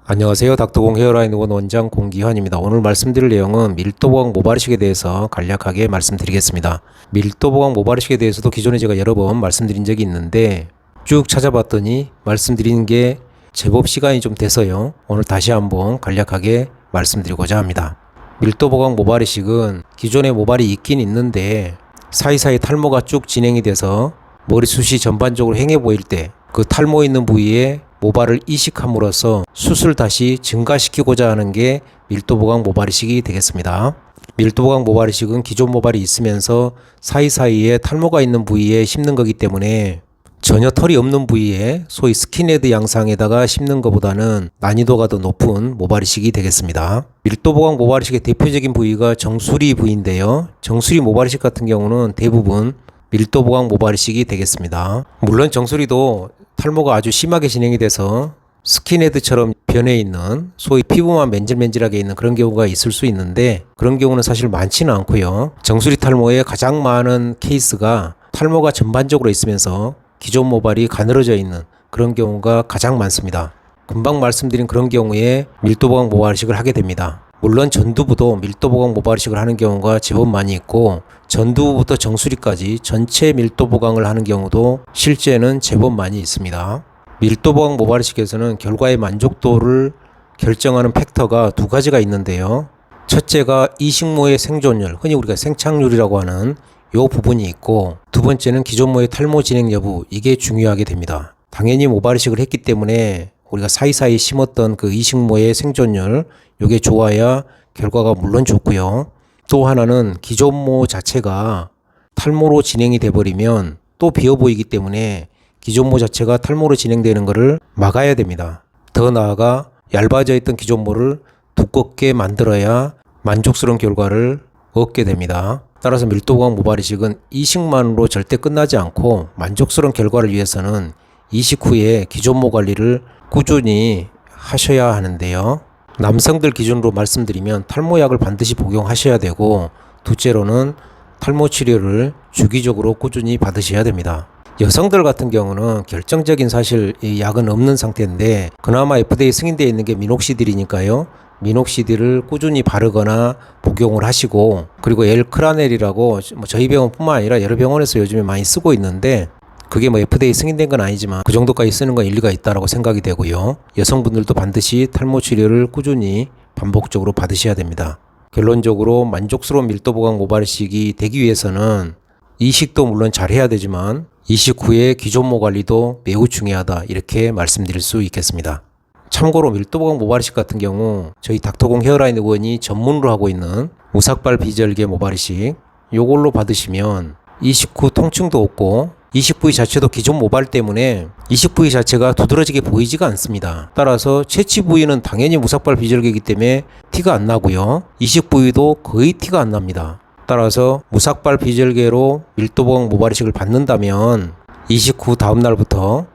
안녕하세요. 닥터공 헤어라인 원 원장 공기환입니다. 오늘 말씀드릴 내용은 밀도보강 모발이식에 대해서 간략하게 말씀드리겠습니다. 밀도보강 모발이식에 대해서도 기존에 제가 여러 번 말씀드린 적이 있는데 쭉 찾아봤더니 말씀드리는 게 제법 시간이 좀 돼서요. 오늘 다시 한번 간략하게 말씀드리고자 합니다. 밀도보강 모발이식은 기존에 모발이 있긴 있는데 사이사이 탈모가 쭉 진행이 돼서 머리숱이 전반적으로 행해 보일 때 그 탈모 있는 부위에 모발을 이식함으로써 숱을 다시 증가시키고자 하는 게 밀도보강 모발이식이 되겠습니다. 밀도보강 모발이식은 기존 모발이 있으면서 사이사이에 탈모가 있는 부위에 심는 거기 때문에 전혀 털이 없는 부위에 소위 스킨헤드 양상에다가 심는 것보다는 난이도가 더 높은 모발이식이 되겠습니다. 밀도보강 모발이식의 대표적인 부위가 정수리 부위인데요. 정수리 모발이식 같은 경우는 대부분 밀도보강 모발이식이 되겠습니다. 물론 정수리도 탈모가 아주 심하게 진행이 돼서 스킨헤드처럼 변해 있는 소위 피부만 맨질맨질하게 있는 그런 경우가 있을 수 있는데 그런 경우는 사실 많지는 않고요. 정수리 탈모의 가장 많은 케이스가 탈모가 전반적으로 있으면서 기존 모발이 가늘어져 있는 그런 경우가 가장 많습니다. 금방 말씀드린 그런 경우에 밀도보강 모발이식을 하게 됩니다. 물론 전두부도 밀도보강 모발이식을 하는 경우가 제법 많이 있고 전두부부터 정수리까지 전체 밀도보강을 하는 경우도 실제는 제법 많이 있습니다. 밀도보강 모발이식에서는 결과의 만족도를 결정하는 팩터가 두 가지가 있는데요. 첫째가 이식모의 생존율, 흔히 우리가 생착률이라고 하는 이 부분이 있고 두 번째는 기존 모의 탈모 진행 여부, 이게 중요하게 됩니다. 당연히 모발이식을 했기 때문에 우리가 사이사이 심었던 그 이식모의 생존율, 이게 좋아야 결과가 물론 좋고요. 또 하나는 기존 모 자체가 탈모로 진행이 돼버리면 또 비어 보이기 때문에 기존 모 자체가 탈모로 진행되는 것을 막아야 됩니다. 더 나아가 얇아져 있던 기존 모를 두껍게 만들어야 만족스러운 결과를 얻게 됩니다. 따라서 밀도보강 모발이식은 이식만으로 절대 끝나지 않고 만족스러운 결과를 위해서는 이식 후에 기존 모 관리를 꾸준히 하셔야 하는데요. 남성들 기준으로 말씀드리면 탈모약을 반드시 복용하셔야 되고 둘째로는 탈모 치료를 주기적으로 꾸준히 받으셔야 됩니다. 여성들 같은 경우는 결정적인 사실 이 약은 없는 상태인데 그나마 FDA 승인되어 있는 게 미녹시딜이니까요. 미녹시딜을 꾸준히 바르거나 복용을 하시고 그리고 엘크라넬이라고 저희 병원뿐만 아니라 여러 병원에서 요즘에 많이 쓰고 있는데 그게 FDA 승인된 건 아니지만 그 정도까지 쓰는 건 일리가 있다라고 생각이 되고요. 여성분들도 반드시 탈모 치료를 꾸준히 반복적으로 받으셔야 됩니다. 결론적으로 만족스러운 밀도보강 모발이식이 되기 위해서는 이식도 물론 잘 해야 되지만 이식 후에 기존 모 관리도 매우 중요하다 이렇게 말씀드릴 수 있겠습니다. 참고로 밀도보강 모발이식 같은 경우 저희 닥터공 헤어라인 의원이 전문으로 하고 있는 무삭발 비절개 모발이식 요걸로 받으시면 이식 후 통증도 없고 이식 부위 자체도 기존 모발 때문에 이식 부위 자체가 두드러지게 보이지가 않습니다. 따라서 채취 부위는 당연히 무삭발 비절개이기 때문에 티가 안 나고요. 이식 부위도 거의 티가 안 납니다. 따라서 무삭발 비절개로 밀도보강 모발이식을 받는다면 이식 후 다음 날부터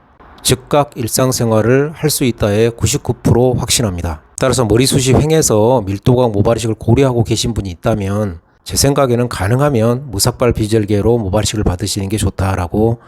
즉각 일상생활을 할 수 있다에 99% 확신합니다. 따라서 머리숱이 횡해서 밀도보강 모발이식을 고려하고 계신 분이 있다면 제 생각에는 가능하면 무삭발 비절개로 모발이식을 받으시는 게 좋다라고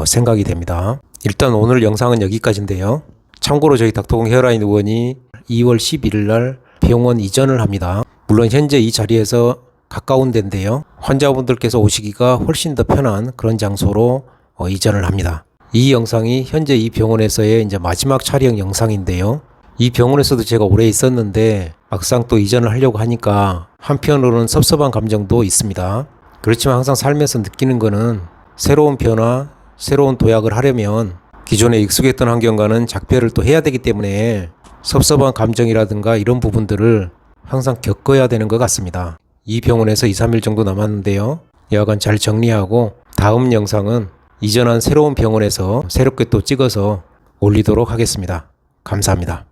생각이 됩니다. 일단 오늘 영상은 여기까지인데요. 참고로 저희 닥터공 헤어라인 의원이 2월 11일 날 병원 이전을 합니다. 물론 현재 이 자리에서 가까운 데인데요. 환자분들께서 오시기가 훨씬 더 편한 그런 장소로 이전을 합니다. 이 영상이 현재 이 병원에서의 이제 마지막 촬영 영상인데요. 이 병원에서도 제가 오래 있었는데 막상 또 이전을 하려고 하니까 한편으로는 섭섭한 감정도 있습니다. 그렇지만 항상 살면서 느끼는 거는 새로운 변화, 새로운 도약을 하려면 기존에 익숙했던 환경과는 작별을 또 해야 되기 때문에 섭섭한 감정이라든가 이런 부분들을 항상 겪어야 되는 것 같습니다. 이 병원에서 2, 3일 정도 남았는데요. 여하간 잘 정리하고 다음 영상은 이전한 새로운 병원에서 새롭게 또 찍어서 올리도록 하겠습니다. 감사합니다.